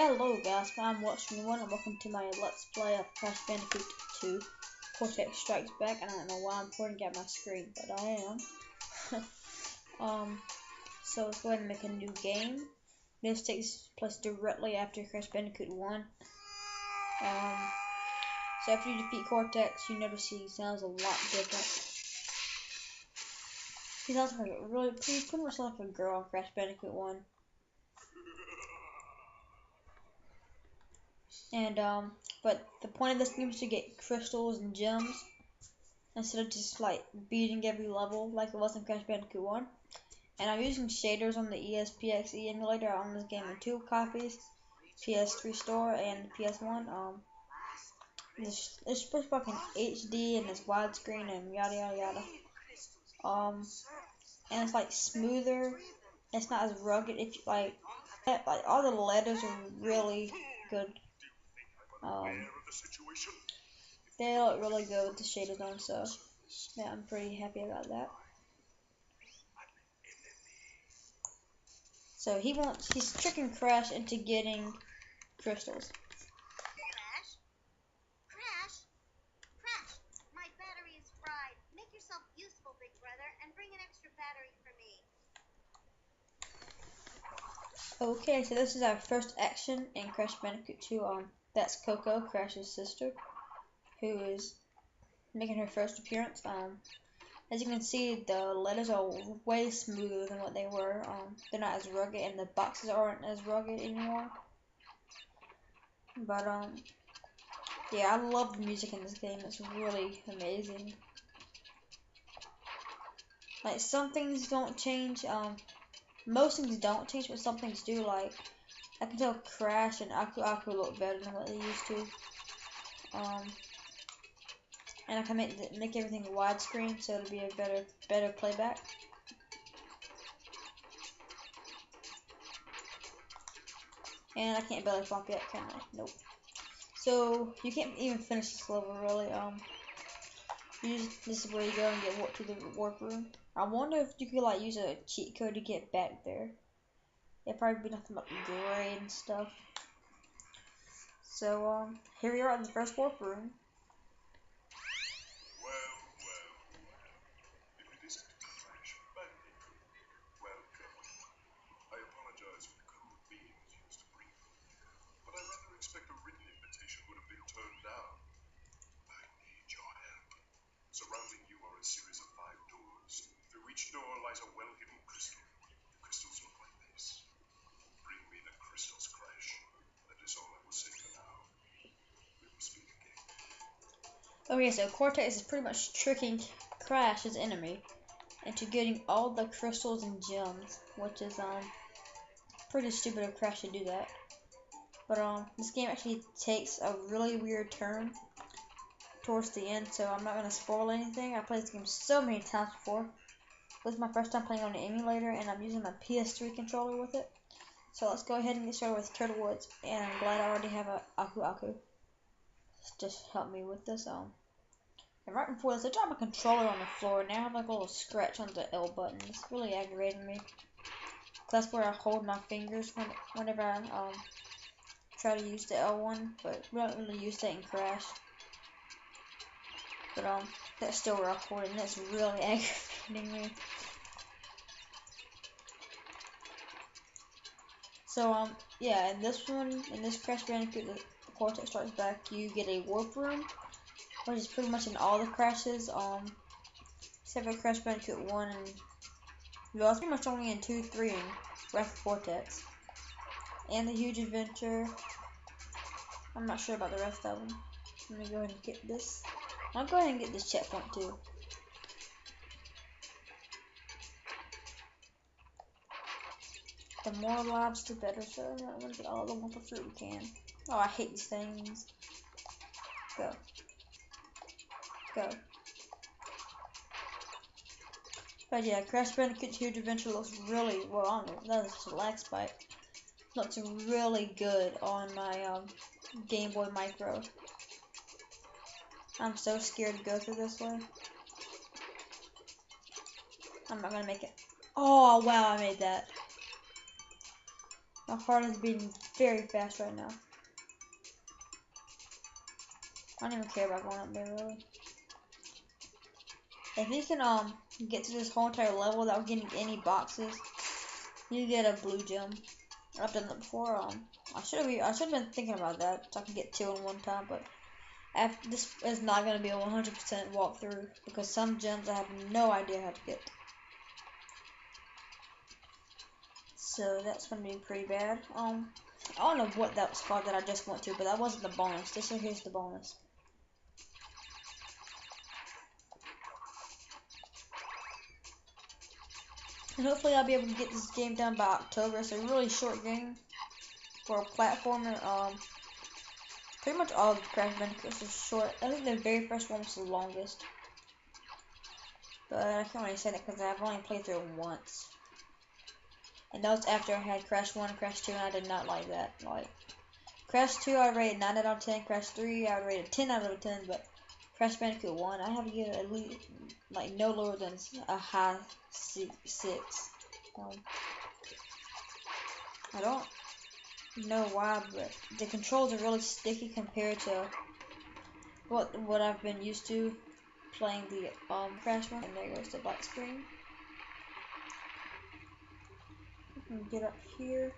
Hello guys, I'm Watching1 and welcome to my Let's Play of Crash Bandicoot 2 Cortex Strikes Back, and I don't know why I'm pointing at my screen, but I am. So let's go ahead and make a new game. This takes place directly after Crash Bandicoot 1. So after you defeat Cortex, you notice he sounds a lot different. He sounds like pretty much like a girl in Crash Bandicoot 1. And but the point of this game is to get crystals and gems instead of just like beating every level like it was in Crash Bandicoot 1. And I'm using shaders on the ESPXE emulator on this game in 2 copies, PS3 store and PS1. It's supposed to be like in HD and it's widescreen and yada yada yada. And it's like smoother. It's not as rugged. If you like all the letters are really good. They look really good with the shaders on, so yeah, I'm pretty happy about that. So he's tricking Crash into getting crystals. Crash, my battery is fried. Make yourself useful, big brother, and bring an extra battery for me. Okay, so this is our first action in Crash Bandicoot 2. That's Coco, Crash's sister, who is making her first appearance. As you can see, the letters are way smoother than what they were. They're not as rugged, and the boxes aren't as rugged anymore. But yeah, I love the music in this game. It's really amazing. Like, some things don't change. Most things don't change, but some things do. Like, I can tell Crash and Aku Aku look better than what they used to. And I can make everything widescreen, so it'll be a better playback. And I can't belly flop yet, can I? Nope. So you can't even finish this level really. This is where you go and get warped to the warp room. I wonder if you could like use a cheat code to get back there. It'd probably be nothing but gray and stuff. So here we are in the first warp room. Surrounding you are a series of 5 doors. Through each door lies a well-hidden crystal. The crystals look like this. Bring me the crystals, Crash. That is all I will say for now. We will speak again. Okay, so Cortex is pretty much tricking Crash, his enemy, into getting all the crystals and gems, which is pretty stupid of Crash to do that. But this game actually takes a really weird turn towards the end, so I'm not gonna spoil anything. I played this game so many times before. This is my first time playing on the emulator, and I'm using my PS3 controller with it. So let's go ahead and get started with Turtle Woods, and I'm glad I already have a Aku Aku. Just help me with this. And right before this, I dropped my controller on the floor, and now I have like a little scratch on the L button. It's really aggravating me. That's where I hold my fingers whenever I try to use the L1, but we don't really use that in Crash. But that's still where I hold it, and that's really aggravating me. So yeah, in this Crash Bandicoot, the Cortex Strikes Back, you get a warp room, which is pretty much in all the Crashes, except for Crash Bandicoot 1 and well, it's pretty much only in 2, 3, and Wrath of Cortex, and the Huge Adventure. I'm not sure about the rest of them. Let me go ahead and get this. I'll go ahead and get this checkpoint too. The more lives, the better. So I'm gonna get all the Wumpa fruit we can. Oh, I hate these things. Go. Go. But yeah, Crash Bandicoot Huge Adventure looks really well on it. That is just a lag spike. Looks really good on my Game Boy Micro. I'm so scared to go through this way. I'm not gonna make it. Oh wow, I made that. My heart is beating very fast right now. I don't even care about going up there really. If you can get to this whole entire level without getting any boxes, you get a blue gem. I've done that before. I should have been thinking about that so I can get 2 in one time, but this is not going to be a 100% walkthrough because some gems I have no idea how to get. So that's going to be pretty bad. I don't know what that was called that I just went to, but that wasn't the bonus. This one here's the bonus. And hopefully I'll be able to get this game done by October. It's a really short game for a platformer. Pretty much all of Crash Bandicoots are short. I think the very first one was the longest. But I can't really say that because I've only played through it once. And that was after I had Crash 1 and Crash 2, and I did not like that. Like, Crash 2 I rated 9 out of 10, Crash 3 I rated 10 out of 10, but Crash Bandicoot 1 I have to give it at least, like, no lower than a high 6. I don't know why, but the controls are really sticky compared to what I've been used to playing the Crash one. And there goes the black screen. Get up here.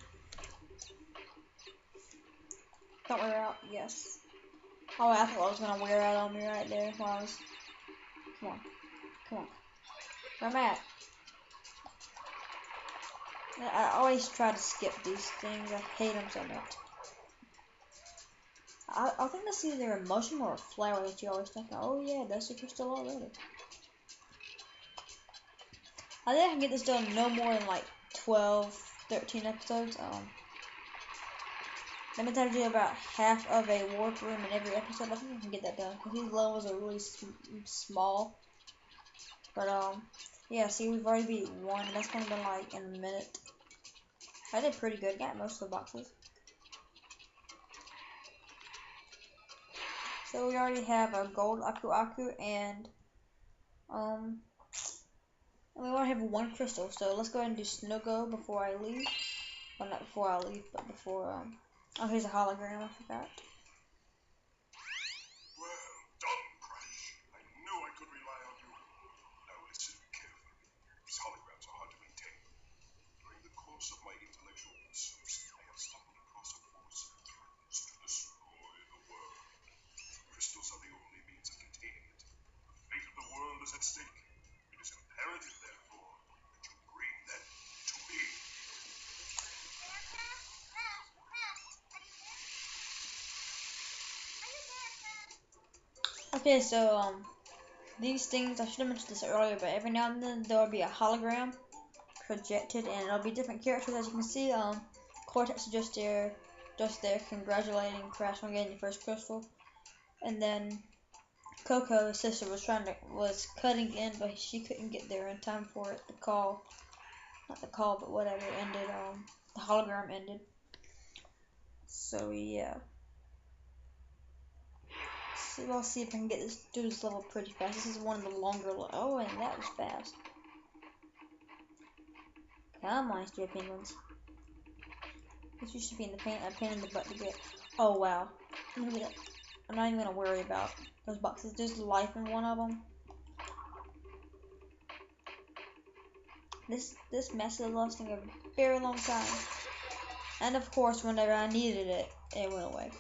Don't wear out. Yes. Oh, I thought I was gonna wear out on me right there while I was. Come on. Come on. Where am I at? I always try to skip these things. I hate them so much. I think that's either a mushroom or a flower that you always think, oh yeah, that's a crystal already. I think I can get this done no more than like 12, 13 episodes. That means I have to do about half of a warp room in every episode. I think I can get that done because these levels are really small. But yeah. See, we've already beat 1. That's gonna be like in a minute. I did pretty good. Got most of the boxes. So we already have a gold Aku Aku and we only have 1 crystal. So let's go ahead and do Snuggo before I leave. Well, not before I leave, but before oh, here's a hologram. I forgot. Well done, Crash. I knew I could rely on you. Now listen carefully. These holograms are hard to maintain. During the course of my intellectual pursuits, I have stumbled across a force that threatens to destroy the world. Crystals are the only means of containing it. The fate of the world is at stake. It is imperative, therefore, that you bring them to me. Okay, so these things, I should have mentioned this earlier, but every now and then there will be a hologram projected, and it'll be different characters. As you can see, Cortex is just there, congratulating Crash on getting your first crystal, and then Coco, his sister, was cutting in, but she couldn't get there in time for it. Not the call, but whatever ended. The hologram ended. So yeah. So we'll see if I can get through this level pretty fast. This is one of the longer. Oh, and that was fast. Come on, stupid penguins. This used to be in the pain in the butt to get. Oh wow. I'm not even gonna worry about those boxes. There's life in one of them. This mess is lasting a very long time. And of course, whenever I needed it, it went away.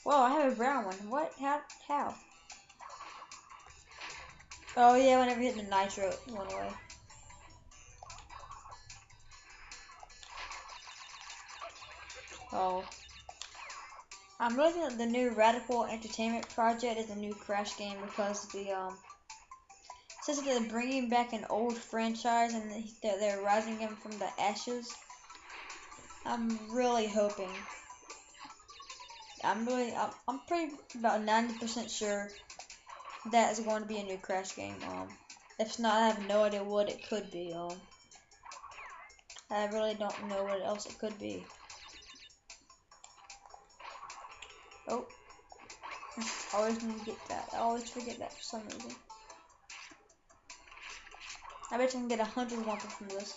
Whoa, I have a brown one. What? How? Oh yeah, whenever hitting the nitro, it went away. Oh. I'm looking at the new Radical Entertainment Project as a new Crash game because the says that they're bringing back an old franchise and they're rising him from the ashes. I'm really hoping. I'm pretty about 90% sure that is going to be a new Crash game. If not, I have no idea what it could be. I really don't know what else it could be. Oh, I always need to get that. I always forget that for some reason. I bet you can get 100 1 from this.